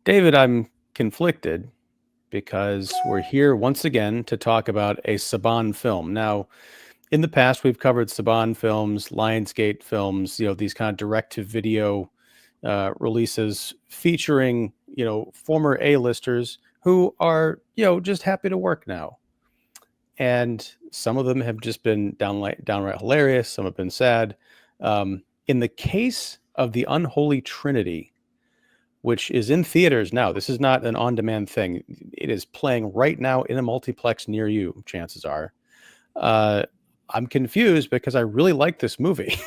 David, I'm conflicted because we're here once again to talk about a Saban film. Now, in the past, we've covered Saban Films, Lionsgate Films, these kind of direct-to-video releases featuring, former A-listers who are, just happy to work now. And some of them have just been downright hilarious. Some have been sad. In the case of the Unholy Trinity, which is in theaters now. This is not an on-demand thing. It is playing right now in a multiplex near you, chances are. Uh, I'm confused because I really like this movie.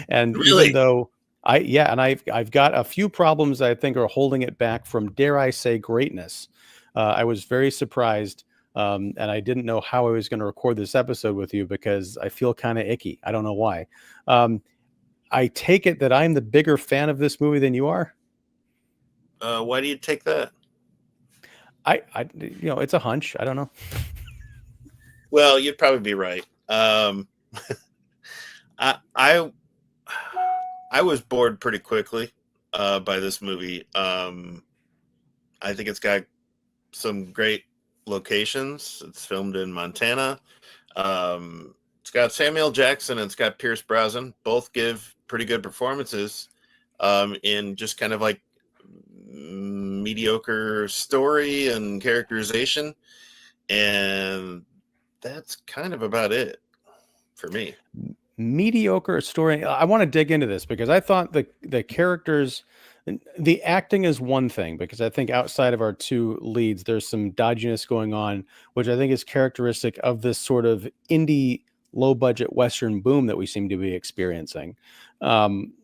And even Really? though I've got a few problems I think are holding it back from, dare I say, greatness. I was very surprised, and I didn't know how I was going to record this episode with you because I feel kind of icky. I don't know why. I take it that I'm the bigger fan of this movie than you are. Why do you take that? It's a hunch. I don't know. Well, you'd probably be right. I, I I was bored pretty quickly by this movie. I think it's got some great locations. It's filmed in Montana. It's got Samuel Jackson and it's got Pierce Brosnan. Both give pretty good performances in just kind of like mediocre story and characterization. And that's kind of about it for me. Mediocre story. I want to dig into this because I thought the characters, the acting is one thing, because I think outside of our two leads, there's some dodginess going on, which I think is characteristic of this sort of indie low budget Western boom that we seem to be experiencing. Um,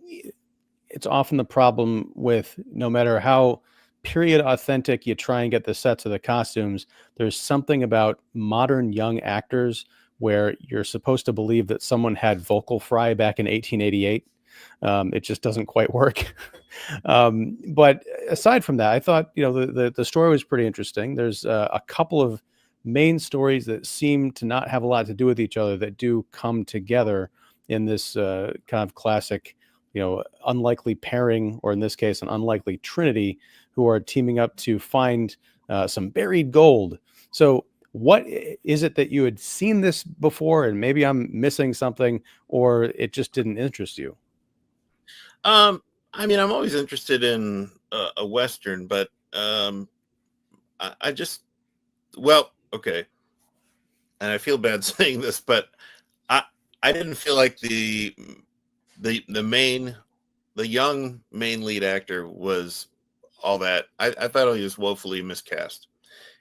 it's often the problem with, no matter how period authentic you try and get the sets of the costumes, there's something about modern young actors where you're supposed to believe that someone had vocal fry back in 1888. It just doesn't quite work. But aside from that, I thought, the story was pretty interesting. There's a couple of main stories that seem to not have a lot to do with each other that do come together in this kind of classic, unlikely pairing, or in this case, an unlikely trinity, who are teaming up to find some buried gold. So what is it that you had seen this before, and maybe I'm missing something, or it just didn't interest you? I mean, I'm always interested in a Western, but I just, well, okay. And I feel bad saying this, but I I didn't feel like the young main lead actor was all that. I thought he was woefully miscast,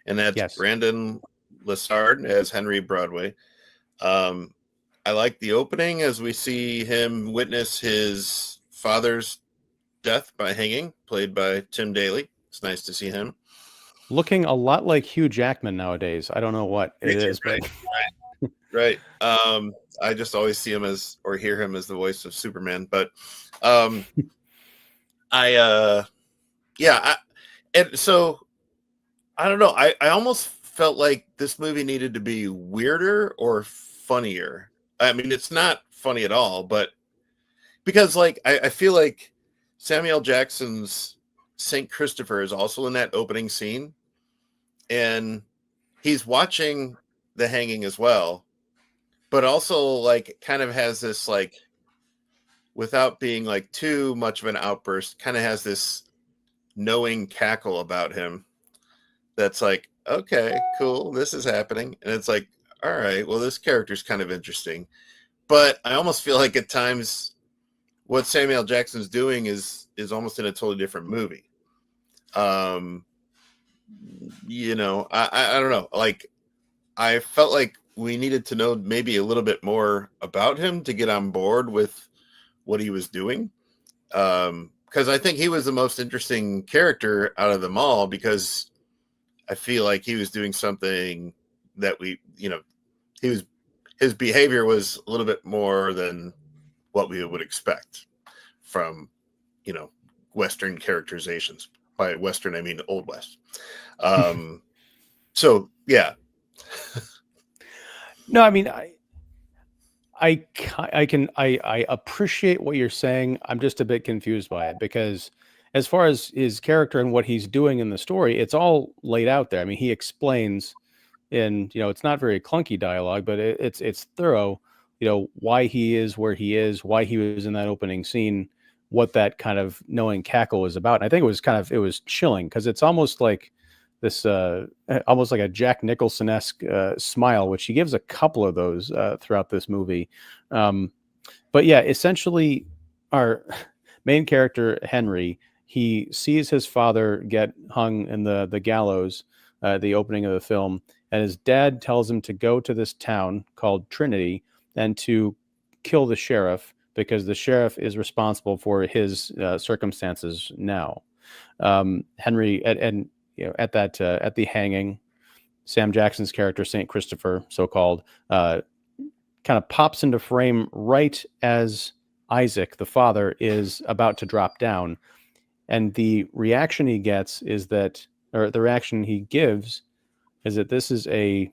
and that's Yes. Brandon Lessard as Henry Broadway. Um, I like the opening as we see him witness his father's death by hanging, played by Tim Daly. It's nice to see him. Looking a lot like Hugh Jackman nowadays. I don't know what it is, Right, but right. I just always see him as, or hear him as, the voice of Superman. But um, I, yeah, and so I don't know. I almost felt like this movie needed to be weirder or funnier. I mean, it's not funny at all, but because like I feel like Samuel Jackson's Saint Christopher is also in that opening scene, and he's watching the hanging as well, but also like kind of has this, like, without being like too much of an outburst, kind of has this knowing cackle about him that's like, okay, cool, this is happening. And it's like, all right, well, this character's kind of interesting. But I almost feel like at times what Samuel Jackson's doing is almost in a totally different movie. Um, I don't know. Like, I felt like we needed to know maybe a little bit more about him to get on board with what he was doing. Because I think he was the most interesting character out of them all, because I feel like he was doing something that his behavior was a little bit more than what we would expect from, Western characterizations. By Western, I mean Old West. So yeah. no, I mean, I appreciate what you're saying. I'm just a bit confused by it because, as far as his character and what he's doing in the story, it's all laid out there. I mean, he explains in, it's not very clunky dialogue, but it's thorough, why he is where he is, why he was in that opening scene, what that kind of knowing cackle was about. And I think it was chilling, because it's almost like this, almost like a Jack Nicholson-esque smile, which he gives a couple of those throughout this movie. But yeah, essentially our main character, Henry, he sees his father get hung in the gallows, the opening of the film, and his dad tells him to go to this town called Trinity and to kill the sheriff, because the sheriff is responsible for his circumstances now. Henry, and at the hanging, Sam Jackson's character, Saint Christopher, so-called, kind of pops into frame right as Isaac, the father, is about to drop down. And the reaction he gets is that, or the reaction he gives is that this is a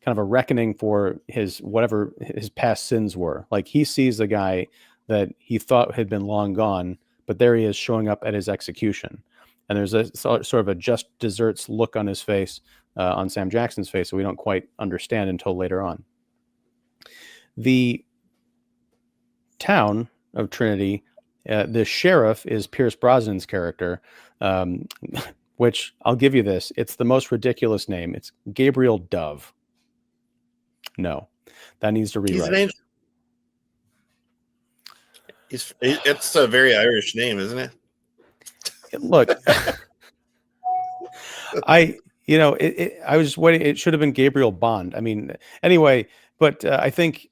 kind of a reckoning for whatever his past sins were. Like, he sees the guy that he thought had been long gone, but there he is showing up at his execution. And there's a sort of a just desserts look on his face, on Sam Jackson's face, that we don't quite understand until later on. The town of Trinity, the sheriff is Pierce Brosnan's character, which I'll give you this. It's the most ridiculous name. It's Gabriel Dove. No, that needs to rewrite. It's a very Irish name, isn't it? Look, I was waiting. It should have been Gabriel Bond. I mean, anyway, but I think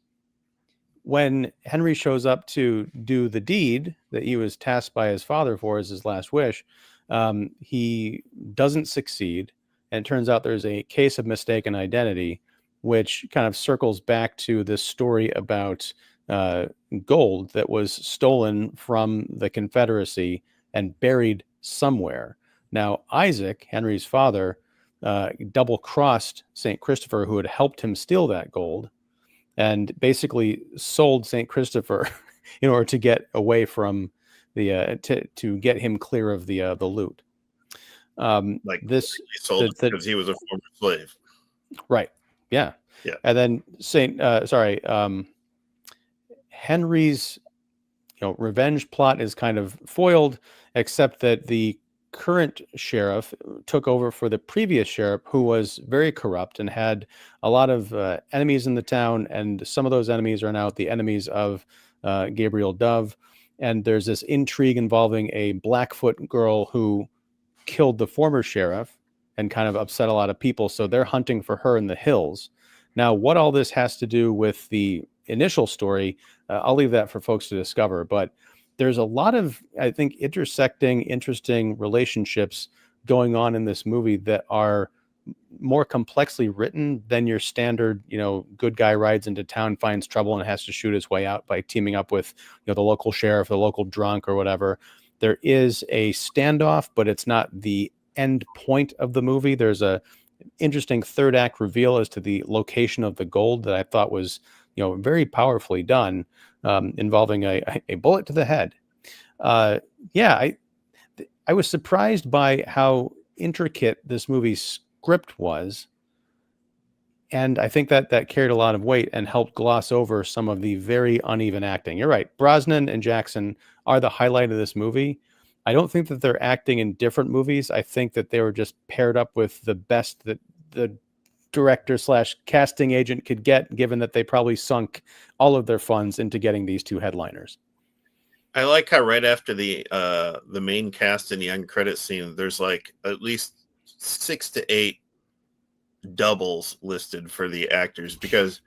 when Henry shows up to do the deed that he was tasked by his father for as his last wish, he doesn't succeed. And it turns out there's a case of mistaken identity, which kind of circles back to this story about gold that was stolen from the Confederacy and buried somewhere. Now, Isaac, Henry's father, double-crossed St. Christopher, who had helped him steal that gold, and basically sold St. Christopher in order to get away from the to get him clear of the loot. Like this, he sold because he was a former slave. Right. Yeah. Yeah. And then Henry's revenge plot is kind of foiled, except that the current sheriff took over for the previous sheriff, who was very corrupt and had a lot of enemies in the town, and some of those enemies are now the enemies of Gabriel Dove. And there's this intrigue involving a Blackfoot girl who killed the former sheriff and kind of upset a lot of people, so they're hunting for her in the hills. Now, what all this has to do with the initial story, I'll leave that for folks to discover, but there's a lot of, I think, intersecting, interesting relationships going on in this movie that are more complexly written than your standard, good guy rides into town, finds trouble, and has to shoot his way out by teaming up with, the local sheriff, the local drunk, or whatever. There is a standoff, but it's not the end point of the movie. There's a interesting third act reveal as to the location of the gold that I thought was, very powerfully done, involving a bullet to the head. I was surprised by how intricate this movie's script was, and I think that carried a lot of weight and helped gloss over some of the very uneven acting. You're right, Brosnan and Jackson are the highlight of this movie. I don't think that they're acting in different movies. I think that they were just paired up with the best that the director/casting agent could get, given that they probably sunk all of their funds into getting these two headliners. I like how right after the main cast in the end credit scene, there's like at least 6 to 8 doubles listed for the actors, because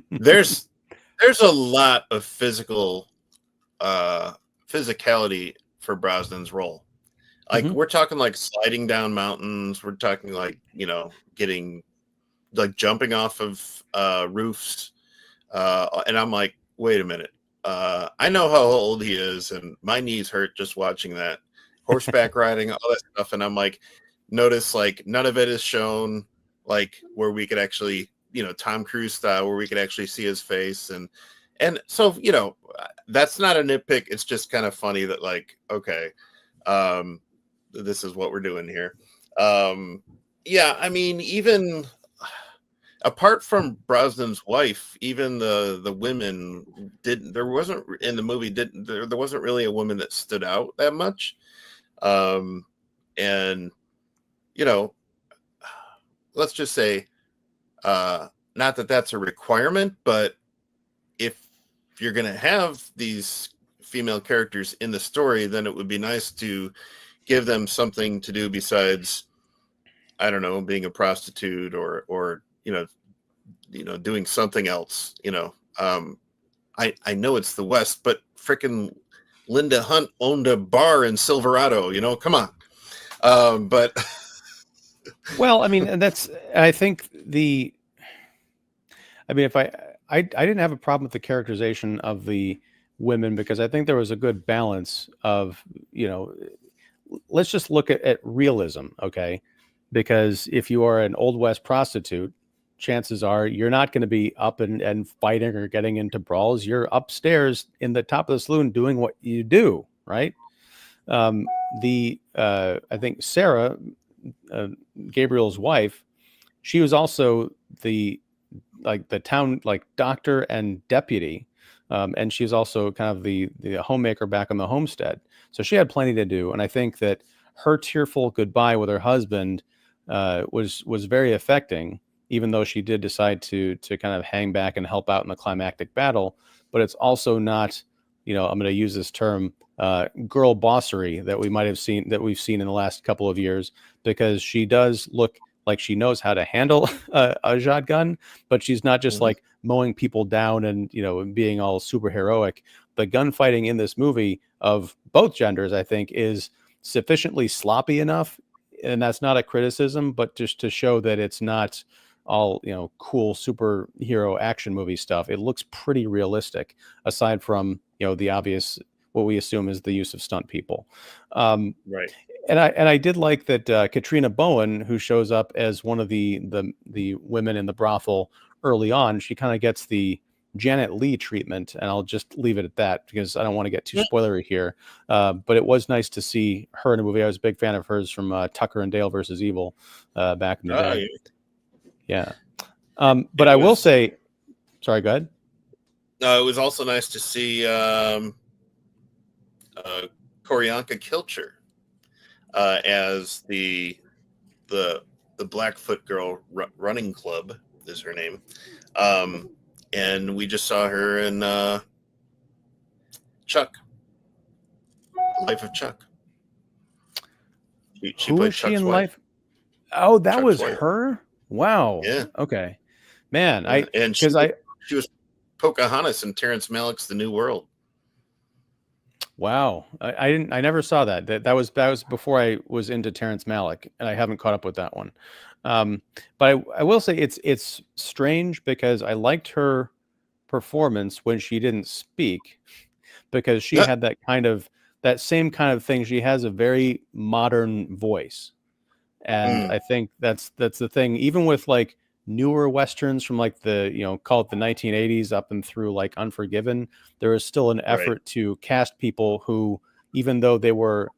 there's a lot of physicality for Brosnan's role. Like, we're talking like sliding down mountains. We're talking like, getting like jumping off of roofs. And I'm like, wait a minute. I know how old he is, and my knees hurt just watching that. Horseback riding, all that stuff. And I'm like, notice like none of it is shown like where we could actually, Tom Cruise style, where we could actually see his face. And so, that's not a nitpick. It's just kind of funny that, like, okay, This is what we're doing here. Yeah, I mean, even apart from Brosnan's wife, even the women didn't. There wasn't in the movie. Didn't there wasn't really a woman that stood out that much. And you know, let's just say, not that that's a requirement, but if you're going to have these female characters in the story, then it would be nice to give them something to do besides, I don't know, being a prostitute or doing something else. I know it's the West, but frickin' Linda Hunt owned a bar in Silverado. Come on. But Well, I mean, and I think if I didn't have a problem with the characterization of the women because I think there was a good balance of, let's just look at realism, okay? Because if you are an Old West prostitute, chances are you're not going to be up and fighting or getting into brawls. You're upstairs in the top of the saloon doing what you do, right? I think Sarah, Gabriel's wife, she was also the town doctor and deputy, and she's also kind of the homemaker back on the homestead. So she had plenty to do, and I think that her tearful goodbye with her husband was very affecting, even though she did decide to kind of hang back and help out in the climactic battle. But it's also not, I'm going to use this term, girl bossery that we've seen in the last couple of years, because she does look like she knows how to handle a shotgun, but she's not just like mowing people down and being all super heroic. The gunfighting in this movie of both genders, I think, is sufficiently sloppy enough, and that's not a criticism, but just to show that it's not all cool superhero action movie stuff. It looks pretty realistic, aside from the obvious what we assume is the use of stunt people. Right. And I did like that Katrina Bowen, who shows up as one of the women in the brothel early on, she kind of gets the Janet Leigh treatment, and I'll just leave it at that because I don't want to get too spoilery here. But it was nice to see her in a movie. I was a big fan of hers from Tucker and Dale versus Evil back in the day. Yeah. But I will say, sorry, go ahead. It was also nice to see Koryanka Kilcher as the Blackfoot Girl Running Club is her name, and we just saw her in Chuck, Life of Chuck. She Who was she in Life? Oh, that Chuck's was wife. Her. Wow. Yeah. Okay. Man, she was Pocahontas in Terrence Malick's The New World. Wow, I never saw that. That was before I was into Terrence Malick, and I haven't caught up with that one. But I will say it's strange because I liked her performance when she didn't speak, because she had that same kind of thing. She has a very modern voice, and I think that's the thing. Even with like newer westerns from like the call it the 1980s up and through like Unforgiven, there is still an effort to cast people who, even though they were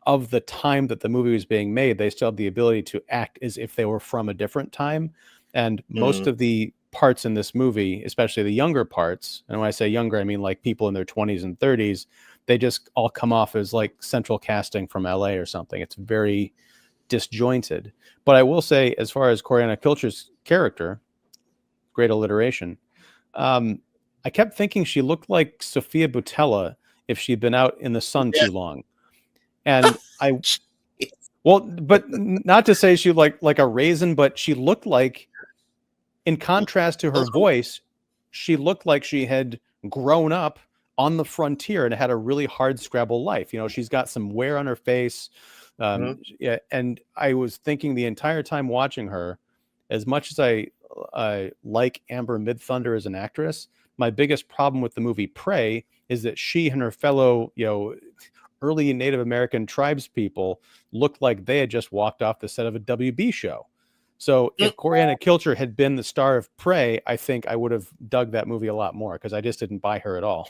of the time that the movie was being made, they still have the ability to act as if they were from a different time. And most of the parts in this movie, especially the younger parts, and when I say younger, I mean like people in their 20s and 30s, they just all come off as like central casting from LA or something. It's very disjointed. But I will say, as far as Koryanka Kilcher's character, great alliteration, I kept thinking she looked like Sophia Boutella if she'd been out in the sun too long. And but not to say she like a raisin, but she looked like, in contrast to her voice, she looked like she had grown up on the frontier and had a really hard scrabble life. She's got some wear on her face. Yeah, and I was thinking the entire time watching her, as much as I like Amber Midthunder as an actress, my biggest problem with the movie Prey is that she and her fellow, early Native American tribes people looked like they had just walked off the set of a WB show. So if Koryanka Kilcher had been the star of Prey, I think I would have dug that movie a lot more, because I just didn't buy her at all.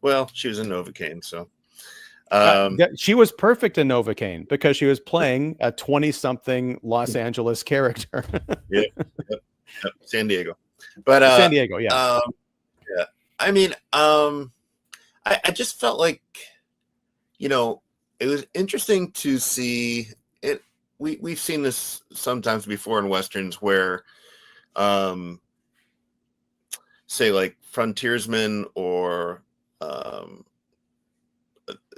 Well, she was in Novocaine, so. She was perfect in Novocaine because she was playing a 20-something Los Angeles character. Yep, yep, San Diego. But San Diego, yeah. Yeah. I mean, I just felt like, you know, it was interesting to see it. We've seen this sometimes before in Westerns where, say like frontiersmen or,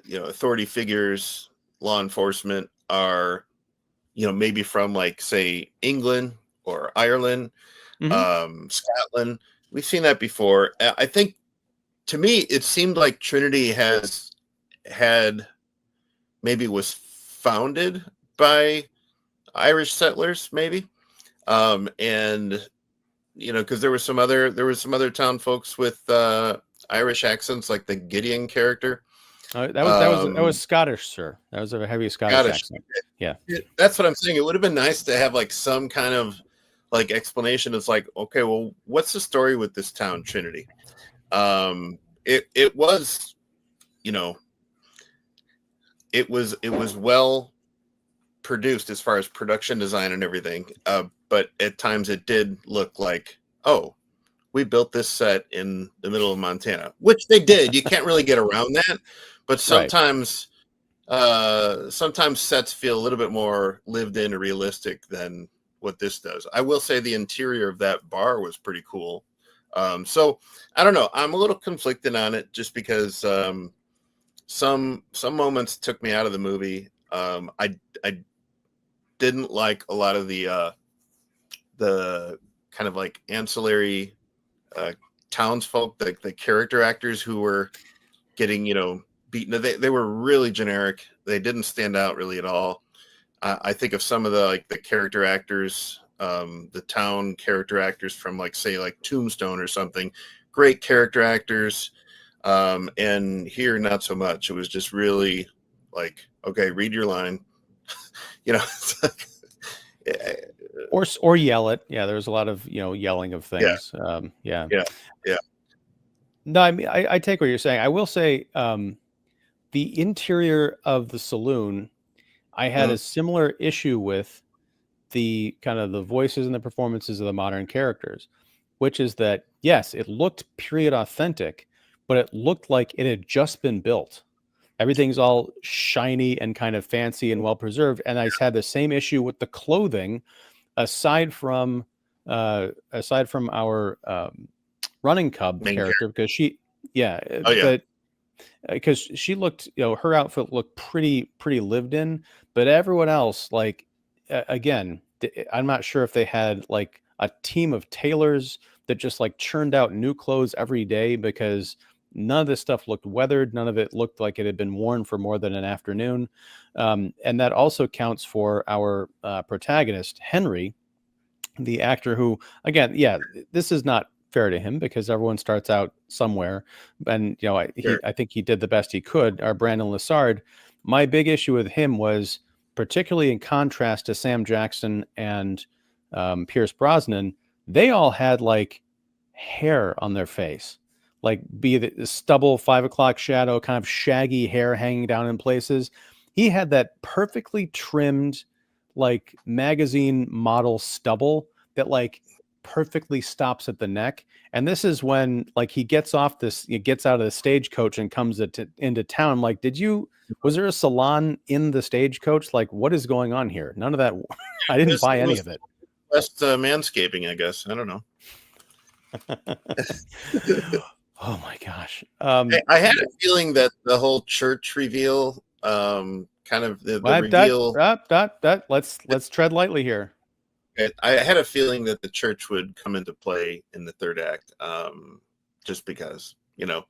authority figures, law enforcement are, maybe from like, say, England or Ireland, Scotland. We've seen that before. I think, to me, it seemed like Trinity was founded by Irish settlers, maybe, and because there was some other town folks with Irish accents, like the Gideon character. That was Scottish, sir. That was a heavy Scottish accent. Yeah, that's what I'm saying. It would have been nice to have like some kind of like explanation. It's like, okay, well, what's the story with this town, Trinity? It was, it was well produced as far as production design and everything. But at times it did look like, oh, we built this set in the middle of Montana, which they did. You can't really get around that. But sometimes, sometimes sets feel a little bit more lived in or realistic than what this does. I will say the interior of that bar was pretty cool. So I don't know. I'm a little conflicted on it just because some moments took me out of the movie. I didn't like a lot of the kind of like ancillary townsfolk, the character actors who were getting beaten. They were really generic. They didn't stand out really at all. I think of some of the character actors, the town character actors from like, say, like Tombstone or something. Great character actors. And here, not so much. It was just really like, okay, read your line. Or yell it. Yeah, there was a lot of yelling of things. Yeah. No, I mean, I take what you're saying. I will say, the interior of the saloon, I had a similar issue with the kind of the voices and the performances of the modern characters, which is that, yes, it looked period authentic, but it looked like it had just been built. Everything's all shiny and kind of fancy and well preserved. And I had the same issue with the clothing, aside from our running cub character, because because she looked, her outfit looked pretty lived in, but everyone else, like, again, I'm not sure if they had like a team of tailors that just like churned out new clothes every day, because none of this stuff looked weathered. None of it looked like it had been worn for more than an afternoon. And that also counts for our protagonist, Henry, the actor who, again, this is not fair to him because everyone starts out somewhere. And, I think he did the best he could. Our Brandon Lessard, my big issue with him was, particularly in contrast to Sam Jackson and Pierce Brosnan, they all had like hair on their face, like be the stubble, 5 o'clock shadow, kind of shaggy hair hanging down in places. He had that perfectly trimmed, like magazine model stubble that like perfectly stops at the neck. And this is when like he gets out of the stagecoach and comes into town. Like, was there a salon in the stagecoach? Like, what is going on here? None of that. I didn't buy any of it. Best manscaping, I guess. I don't know. Oh my gosh. I had a feeling that the whole church reveal, kind of the reveal. Let's tread lightly here. I had a feeling that the church would come into play in the third act, just because, yeah.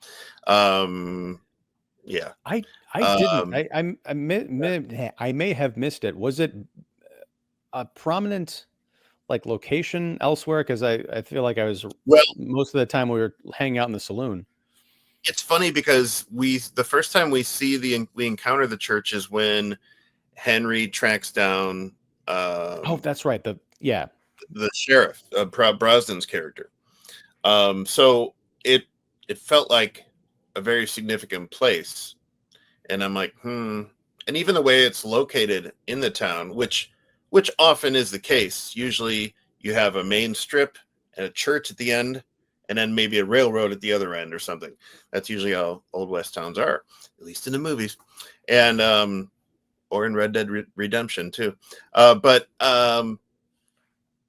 I didn't. I may have missed it. Was it a prominent like location elsewhere? Because I feel like most of the time we were hanging out in the saloon. It's funny because the first time we encounter the church is when Henry tracks down. That's right. The sheriff, Brosnan's character. So it felt like a very significant place, and I'm like, and even the way it's located in the town, which often is the case. Usually you have a main strip and a church at the end, and then maybe a railroad at the other end or something. That's usually how Old West towns are, at least in the movies, and or in Red Dead Redemption too.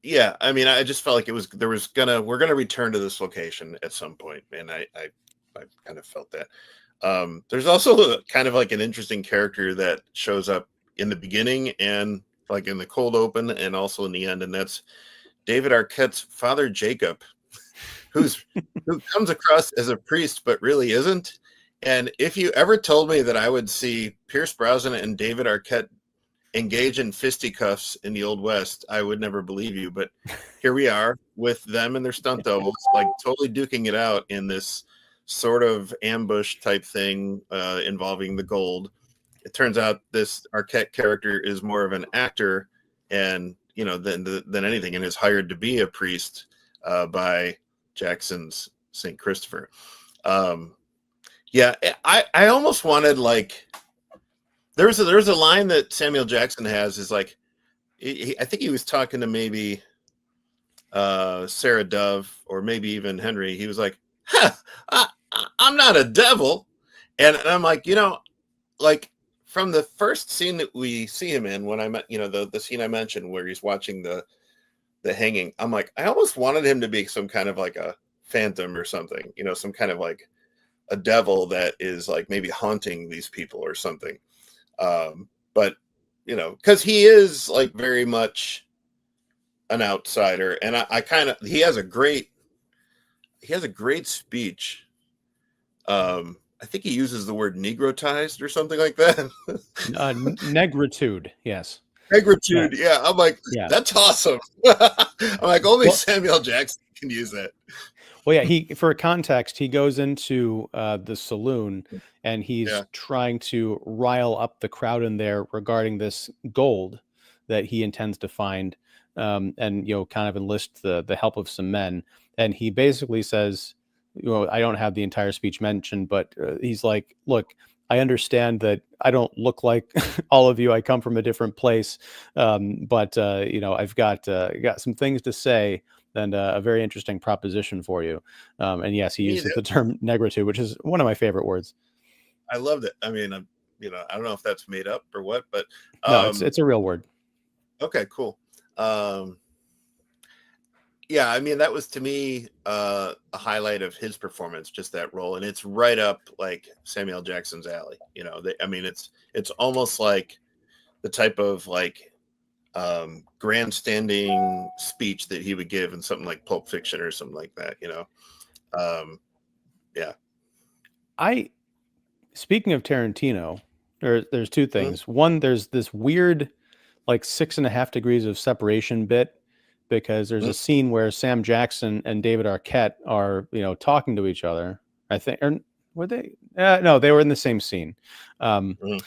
Yeah, I mean, I just felt like we're gonna return to this location at some point, and I kind of felt that. There's also kind of like an interesting character that shows up in the beginning and like in the cold open and also in the end, and that's David Arquette's father, Jacob, who comes across as a priest but really isn't. And if you ever told me that I would see Pierce Brosnan and David Arquette engage in fisticuffs in the Old West, I would never believe you. But here we are with them and their stunt doubles, like totally duking it out in this sort of ambush type thing involving the gold. It turns out this Arquette character is more of an actor, and than anything, and is hired to be a priest by Jackson's St. Christopher. Yeah, I almost wanted like. There's a line that Samuel Jackson has is like, I think he was talking to maybe Sarah Dove or maybe even Henry. He was like, I'm not a devil. And I'm like, like from the first scene that we see him in, when I met, the scene I mentioned where he's watching the hanging, I'm like, I almost wanted him to be some kind of like a phantom or something, some kind of like a devil that is like maybe haunting these people or something. But because he is like very much an outsider, and he has a great speech. I think he uses the word negrotized or something like that. Negritude, yes. Negritude, yeah. I'm like, that's awesome. I'm like, only Samuel Jackson can use that. Well, yeah, for context, he goes into the saloon and he's trying to rile up the crowd in there regarding this gold that he intends to find, and kind of enlist the help of some men. And he basically says, I don't have the entire speech mentioned, but he's like, look, I understand that I don't look like all of you. I come from a different place, but I've got some things to say and a very interesting proposition for you. And yes, he uses the term negritude, which is one of my favorite words. I loved it. I mean, I don't know if that's made up or what, but no, it's a real word. Okay, cool. Yeah, I mean, that was to me a highlight of his performance, just that role, and it's right up like Samuel Jackson's alley. It's almost like the type of like grandstanding speech that he would give in something like Pulp Fiction or something like that. Yeah. Speaking of Tarantino, there's two things. Mm-hmm. One, there's this weird like 6.5 degrees of separation bit, because there's a scene where Sam Jackson and David Arquette are, talking to each other. I think, or were they? No, they were in the same scene. And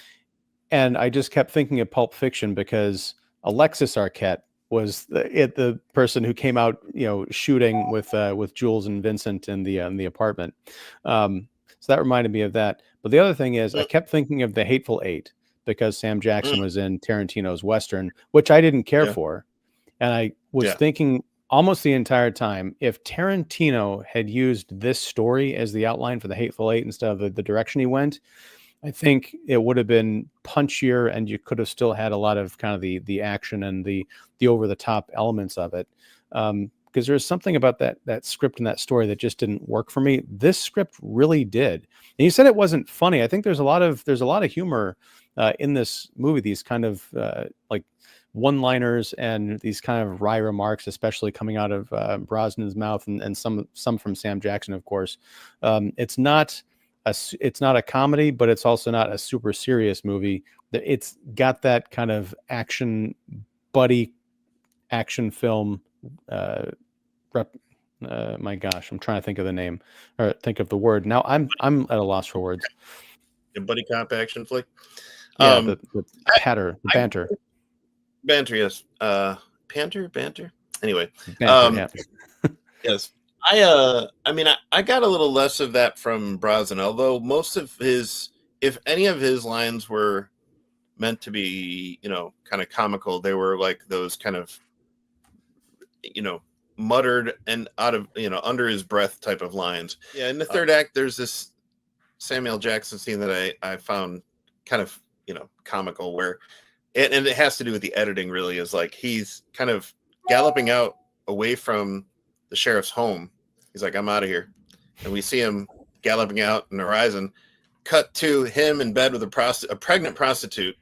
I just kept thinking of Pulp Fiction because Alexis Arquette was the person who came out, shooting with Jules and Vincent in the apartment. So that reminded me of that. But the other thing is, I kept thinking of The Hateful Eight because Sam Jackson was in Tarantino's Western, which I didn't care for. And I was thinking almost the entire time, if Tarantino had used this story as the outline for The Hateful Eight instead of the direction he went, I think it would have been punchier, and you could have still had a lot of kind of the action and the over-the-top elements of it. Because there's something about that script and that story that just didn't work for me. This script really did. And you said it wasn't funny. I think there's a lot of humor in this movie. These kind of like one-liners and these kind of wry remarks, especially coming out of Brosnan's mouth, and some from Sam Jackson, of course. It's not a comedy, but it's also not a super serious movie. It's got that kind of buddy action film. My gosh, I'm trying to think of the name or think of the word. Now I'm at a loss for words. A buddy cop action flick. Yeah, the banter. Banter, yes. Banter. Anyway, yes. I mean, I got a little less of that from Brosnan, although most of his if any of his lines were meant to be, you know, kind of comical, they were like those kind of, you know, muttered and out of, you know, under his breath type of lines. Yeah, in the third act, there's this Samuel Jackson scene that I found kind of, you know, comical, where and it has to do with the editing, really, is like he's kind of galloping out away from the sheriff's home. He's like, I'm out of here. And we see him galloping out in the horizon, cut to him in bed with a pregnant prostitute.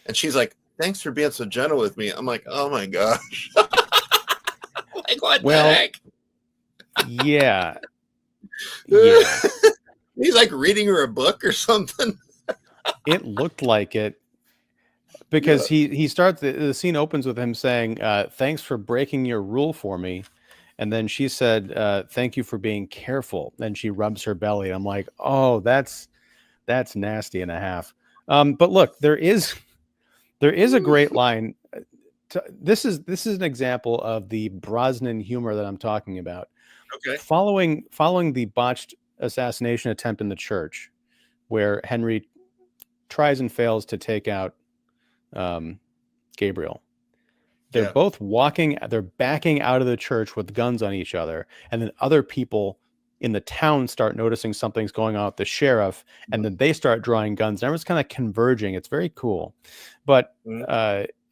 And she's like, thanks for being so gentle with me. I'm like, oh my gosh. Like, what the heck? Yeah. Yeah. He's like reading her a book or something. It looked like it, because he starts, the scene opens with him saying, thanks for breaking your rule for me. And then she said, thank you for being careful. Then she rubs her belly. I'm like, oh, that's nasty and a half. But look, there is a great line. This is an example of the Brosnan humor that I'm talking about. Okay. Following the botched assassination attempt in the church, where Henry tries and fails to take out Gabriel. They're both they're backing out of the church with guns on each other. And then other people in the town start noticing something's going on with the sheriff. And then they start drawing guns. And everyone's kind of converging. It's very cool. But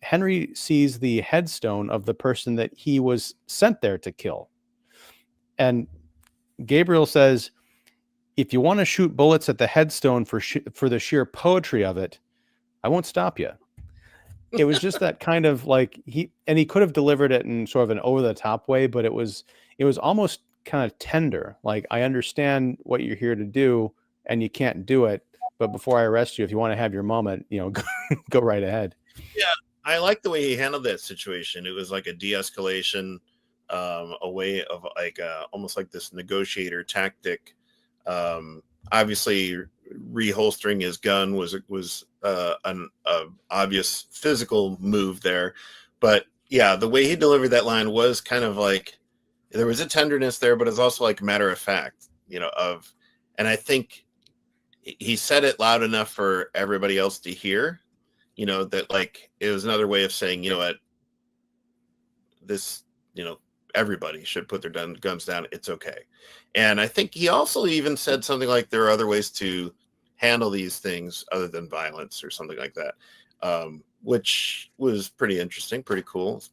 Henry sees the headstone of the person that he was sent there to kill. And Gabriel says, if you want to shoot bullets at the headstone for the sheer poetry of it, I won't stop you. It was just that kind of like he could have delivered it in sort of an over the top way, but it was almost kind of tender. Like, I understand what you're here to do and you can't do it, but before I arrest you, if you want to have your moment, you know, go right ahead. Yeah. I like the way he handled that situation. It was like a de-escalation, a way of like almost like this negotiator tactic. Obviously reholstering his gun was an obvious physical move there, but yeah, the way he delivered that line was kind of like there was a tenderness there, but it's also like matter of fact, you know, and I think he said it loud enough for everybody else to hear, you know, that like it was another way of saying, you know what, this, you know, everybody should put their guns down. It's okay. And I think he also even said something like there are other ways to handle these things other than violence or something like that, which was pretty interesting, pretty cool.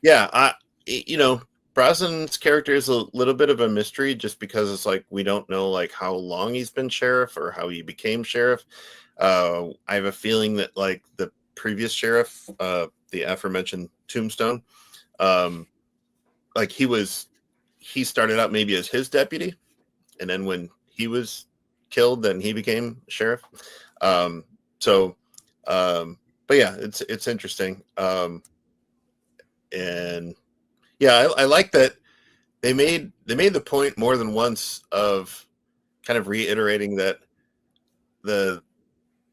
Yeah, you know, Brosnan's character is a little bit of a mystery just because it's like we don't know like how long he's been sheriff or how he became sheriff. I have a feeling that like the previous sheriff, the aforementioned Tombstone, like he started out maybe as his deputy, and then when he was killed, then he became sheriff. But yeah, it's interesting. And yeah, I like that they made the point more than once of kind of reiterating that the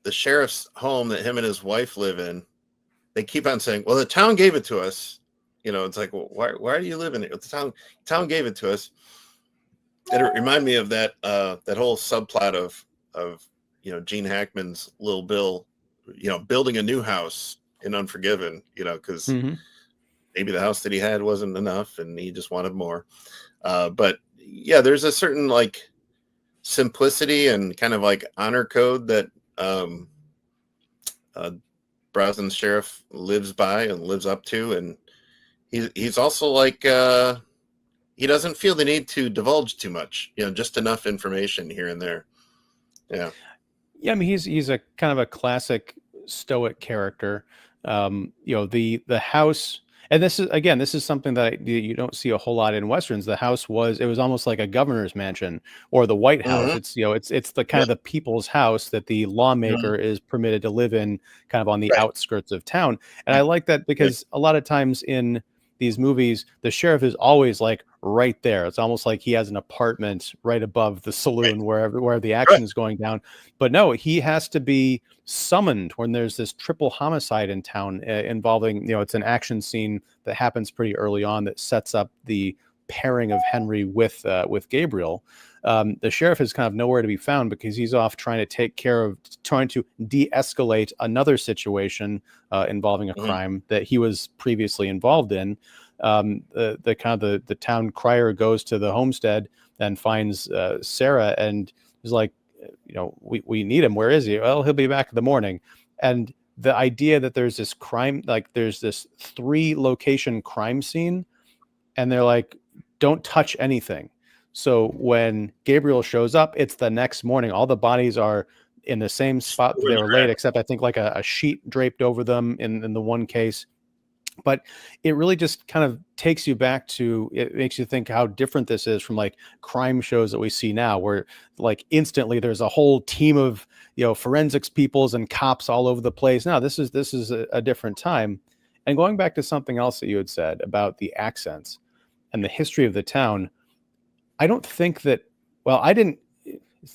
sheriff's home that him and his wife live in, they keep on saying, well, the town gave it to us. You know, it's like, well, why do you live in it? The town gave it to us. It reminded me of that whole subplot of you know, Gene Hackman's Little Bill, you know, building a new house in Unforgiven, you know, because maybe the house that he had wasn't enough and he just wanted more. But yeah, there's a certain like simplicity and kind of like honor code that Brosnan sheriff lives by and lives up to, and he's also like he doesn't feel the need to divulge too much, you know, just enough information here and there. Yeah. I mean, he's a kind of a classic stoic character. You know, the house, and this is something that you don't see a whole lot in Westerns. The house was almost like a governor's mansion or the White House. It's, you know, it's the kind of the people's house that the lawmaker is permitted to live in, kind of on the outskirts of town. And I like that because a lot of times in these movies, the sheriff is always like right there. It's almost like he has an apartment right above the saloon where the action is going down. But no, he has to be summoned when there's this triple homicide in town involving, you know, it's an action scene that happens pretty early on that sets up the pairing of Henry with Gabriel. The sheriff is kind of nowhere to be found because he's off trying to de-escalate another situation involving a crime that he was previously involved in. The town crier goes to the homestead and finds Sarah, and is like, we need him. Where is he? Well, he'll be back in the morning. And the idea that there's this crime, like there's this 3-location crime scene, and they're like, don't touch anything. So when Gabriel shows up, it's the next morning. All the bodies are in the same spot that they were laid, except I think like a sheet draped over them in the one case. But it really just kind of takes you back to, it makes you think how different this is from like crime shows that we see now, where like instantly there's a whole team of, forensics peoples and cops all over the place. Now this is a different time. And going back to something else that you had said about the accents and the history of the town, I don't think that,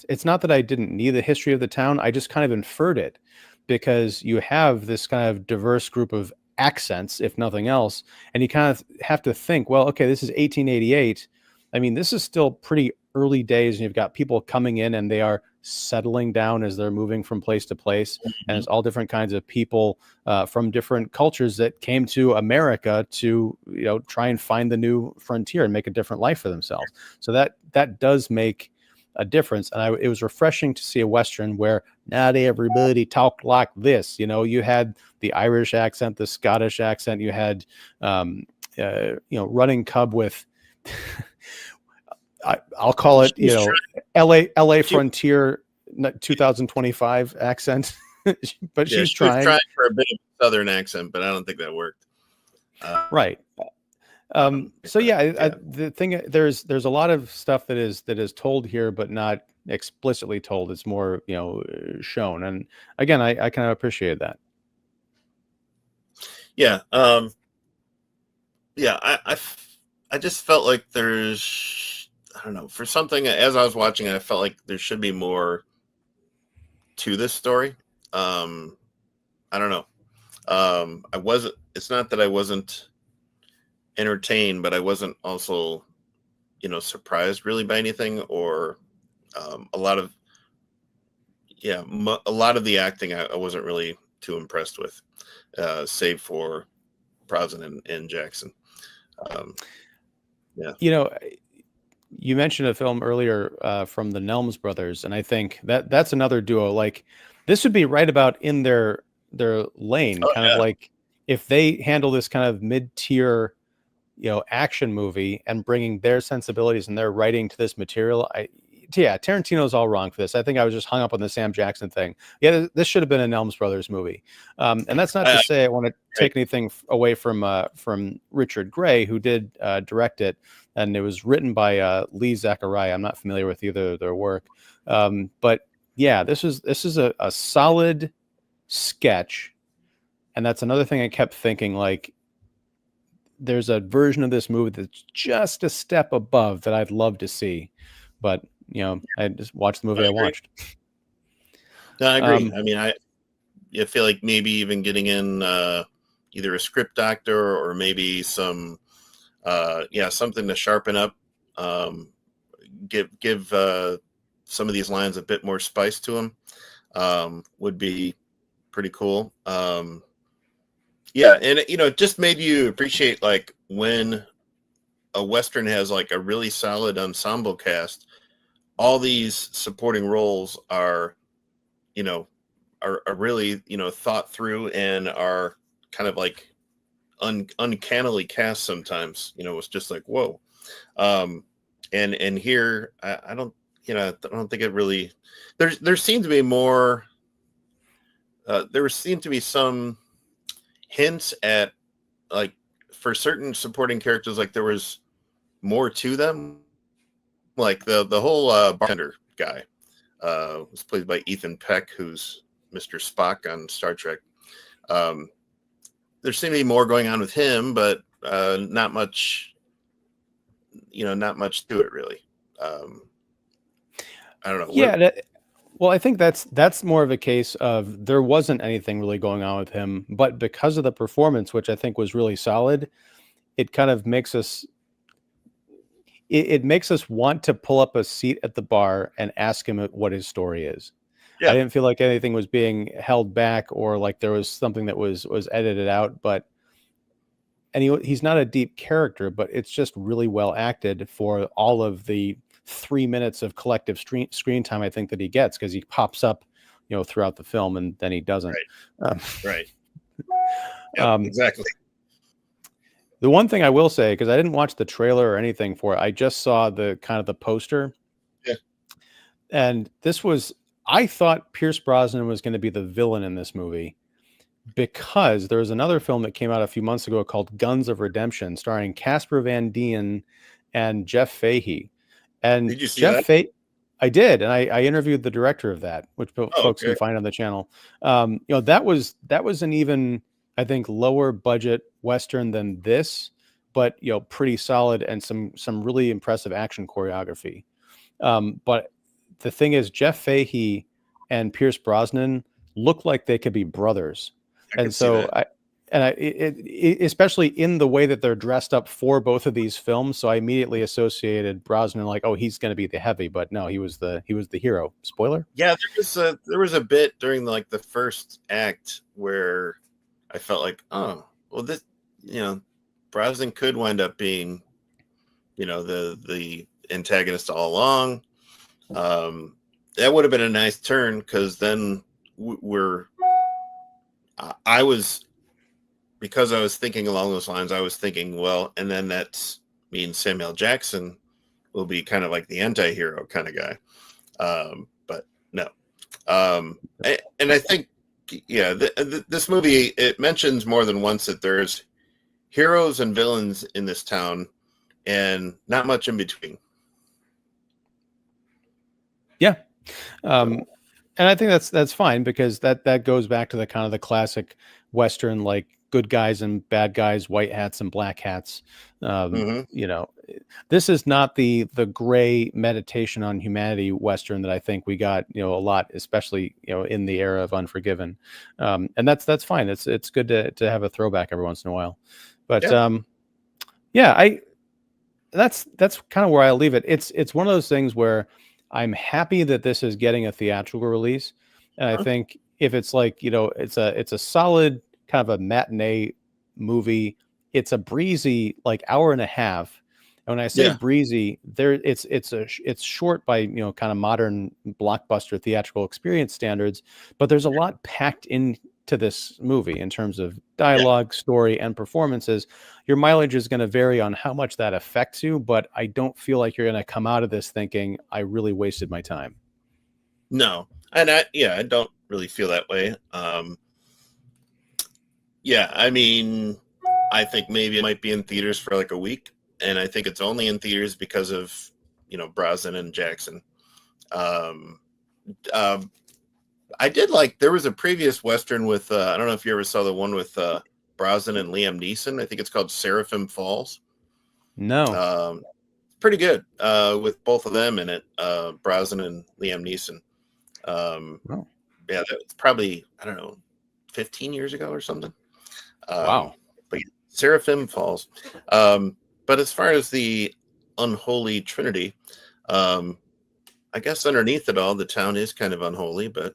it's not that I didn't need the history of the town. I just kind of inferred it because you have this kind of diverse group of accents, if nothing else. And you kind of have to think, well, okay, this is 1888. I mean, this is still pretty early days, and you've got people coming in and they are settling down as they're moving from place to place. And it's all different kinds of people from different cultures that came to America to, try and find the new frontier and make a different life for themselves. So that does make a difference. And it was refreshing to see a Western where not everybody talked like this. You had the Irish accent, the Scottish accent, you had, running cub with, I'll call it, LA Frontier 2025 accent, but she's trying for a bit of a Southern accent, but I don't think that worked. Right. The thing, there's a lot of stuff that is told here, but not explicitly told. It's more, shown. And again, I kind of appreciate that. Yeah. I just felt like there's, I don't know, for something, as I was watching it, I felt like there should be more to this story. I don't know. It's not that I wasn't entertained, but I wasn't also, surprised really by anything, or a lot of the acting I wasn't really too impressed with, save for Brosnan and Jackson. You mentioned a film earlier from the Nelms brothers, and I think that's another duo. Like, this would be right about in their lane, of like if they handle this kind of mid-tier, action movie and bringing their sensibilities and their writing to this material. Tarantino's all wrong for this. I think I was just hung up on the Sam Jackson thing. Yeah, this should have been a Nelms Brothers movie. And that's not to say I want to take anything away from Richard Gray, who did direct it, and it was written by Lee Zachariah. I'm not familiar with either of their work, but yeah, this is a solid sketch, and that's another thing I kept thinking, like, there's a version of this movie that's just a step above that I'd love to see, but I just watched the movie I watched. No, I agree. I mean, I feel like maybe even getting in either a script doctor or maybe some, something to sharpen up, give some of these lines a bit more spice to them, would be pretty cool. And it just made you appreciate, like, when a Western has like a really solid ensemble cast, all these supporting roles are really, thought through and are kind of like uncannily cast sometimes. It's just like, whoa. And here I don't think it really, there seemed to be more, there seemed to be some hints at, like, for certain supporting characters, like there was more to them. Like the whole bartender guy was played by Ethan Peck, who's Mr. Spock on Star Trek. There seemed to be more going on with him, but not much to it really. I don't know. Yeah. Well, I think that's more of a case of there wasn't anything really going on with him, but because of the performance, which I think was really solid, it kind of makes us, it makes us want to pull up a seat at the bar and ask him what his story is. I Yeah. didn't feel like anything was being held back or like there was something that was edited out, but he's not a deep character, but it's just really well acted for all of the 3 minutes of collective screen time I think that he gets, because he pops up, throughout the film and then he doesn't. Right. Yep, exactly. The one thing I will say, because I didn't watch the trailer or anything for it, I just saw the kind of the poster. Yeah. And I thought Pierce Brosnan was going to be the villain in this movie, because there was another film that came out a few months ago called Guns of Redemption, starring Casper Van Dien and Jeff Fahey. And did you see that? I did, and I interviewed the director of that, which folks can find on the channel. That was an even, I think, lower budget Western than this, but pretty solid and some really impressive action choreography. But the thing is, Jeff Fahey and Pierce Brosnan look like they could be brothers, and so especially in the way that they're dressed up for both of these films. So I immediately associated Brosnan like, oh, he's going to be the heavy, but no, he was the hero. Spoiler. Yeah, there was a bit during the first act where I felt like, oh, well, this, Brosnan could wind up being, the antagonist all along. That would have been a nice turn, because then because I was thinking along those lines, I was thinking, well, and then that means Samuel Jackson will be kind of like the anti-hero kind of guy. But no. And I think, this movie, it mentions more than once that there's heroes and villains in this town and not much in between. Yeah. And I think that's fine, because that goes back to the kind of the classic Western, like good guys and bad guys, white hats and black hats. This is not the gray meditation on humanity Western that I think we got, a lot, especially, in the era of Unforgiven. And that's fine. It's good to have a throwback every once in a while. But that's kind of where I leave it. It's one of those things where I'm happy that this is getting a theatrical release. And I think if it's like, it's a solid kind of a matinee movie, it's a breezy, like, hour and a half. And when I say breezy, it's short by, kind of modern blockbuster theatrical experience standards, but there's a lot packed into this movie in terms of dialogue, story, and performances. Your mileage is going to vary on how much that affects you, but I don't feel like you're going to come out of this thinking I really wasted my time. No. And I don't really feel that way. I mean, I think maybe it might be in theaters for like a week, and I think it's only in theaters because of, Brosnan and Jackson. I did like, there was a previous Western with, I don't know if you ever saw the one with Brosnan and Liam Neeson. I think it's called Seraphim Falls. No. Pretty good with both of them in it, Brosnan and Liam Neeson. Yeah, that's probably, I don't know, 15 years ago or something. Wow. But Seraphim Falls. But as far as the Unholy Trinity, I guess underneath it all, the town is kind of unholy, but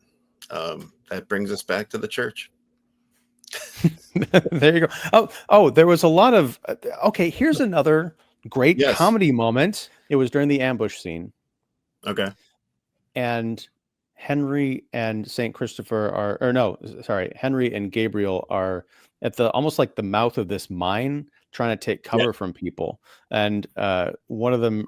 that brings us back to the church. There you go. Oh, there was a lot of, okay, here's another great comedy moment. It was during the ambush scene. Okay. And Henry and St. Christopher Henry and Gabriel are at almost like the mouth of this mine, trying to take cover from people. And one of them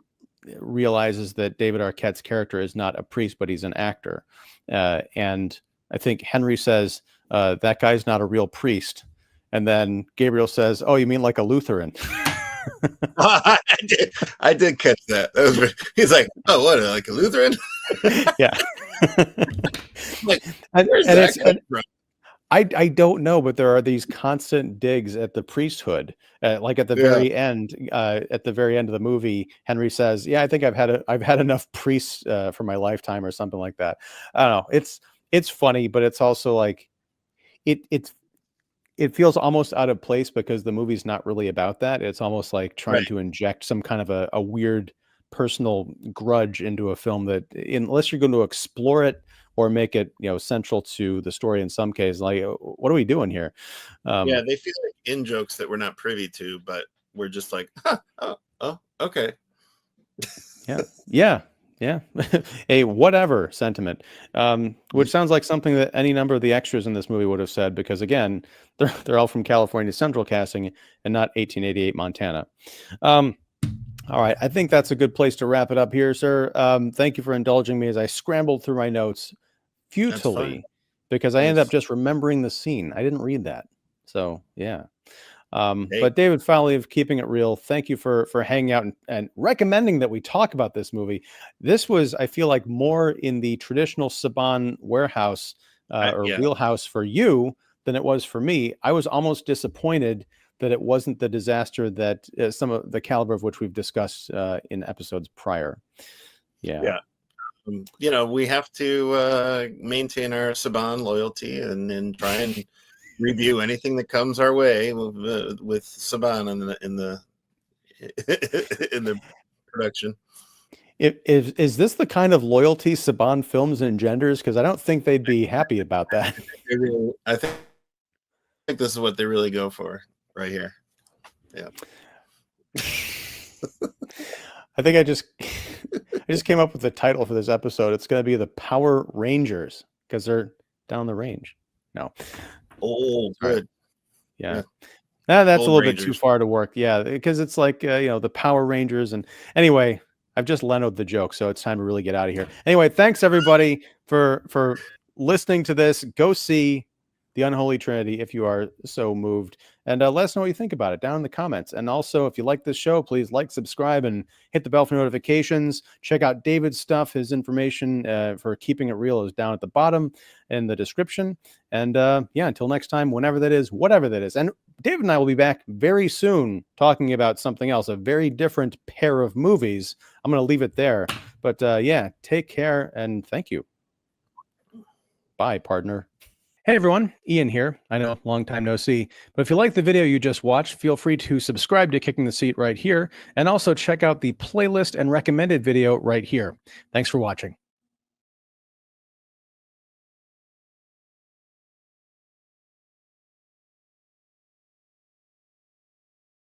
realizes that David Arquette's character is not a priest, but he's an actor. And I think Henry says, that guy's not a real priest. And then Gabriel says, oh, you mean like a Lutheran? I did catch that. He's like, oh, what, like a Lutheran? Yeah. Like, where's that come from? I don't know, but there are these constant digs at the priesthood. Like at the very end, of the movie, Henry says, "Yeah, I think I've had enough priests for my lifetime," or something like that. I don't know. It's funny, but it's also like it's it feels almost out of place because the movie's not really about that. It's almost like trying Right. to inject some kind of a weird personal grudge into a film that, unless you're going to explore it or make it, central to the story in some cases, like, what are we doing here? Yeah, they feel like in jokes that we're not privy to, but we're just like, huh, oh, okay. Yeah. A whatever sentiment, which sounds like something that any number of the extras in this movie would have said, because again, they're all from California Central Casting and not 1888 Montana. All right, I think that's a good place to wrap it up here, sir. Thank you for indulging me as I scrambled through my notes futilely because I ended up just remembering the scene. I didn't read that. So yeah. Hey. But David Fowley of Keeping It Real, thank you for hanging out and recommending that we talk about this movie. This was, I feel like, more in the traditional Saban warehouse wheelhouse for you than it was for me. I was almost disappointed that it wasn't the disaster that some of the caliber of which we've discussed in episodes prior. Yeah. We have to maintain our Saban loyalty and try and review anything that comes our way with Saban in the production. Is this the kind of loyalty Saban Films engenders? Because I don't think they'd be happy about that. I think this is what they really go for right here. Yeah. I think I just came up with the title for this episode. It's going to be the Power Rangers because they're down the range. No. Oh, good. Yeah. That's Old a little Rangers. bit too far to work. Yeah, because it's like, the Power Rangers. And anyway, I've just Leno'd the joke, so it's time to really get out of here. Anyway, thanks everybody for listening to this. Go see The Unholy Trinity if you are so moved. And let us know what you think about it down in the comments. And also, if you like this show, please like, subscribe, and hit the bell for notifications. Check out David's stuff. His information for Keeping It Real is down at the bottom in the description. And until next time, whenever that is, whatever that is. And David and I will be back very soon talking about something else, a very different pair of movies. I'm going to leave it there. But take care and thank you. Bye, partner. Hey everyone, Ian here. I know, long time no see. But if you like the video you just watched, feel free to subscribe to Kicking the Seat right here. And also check out the playlist and recommended video right here. Thanks for watching.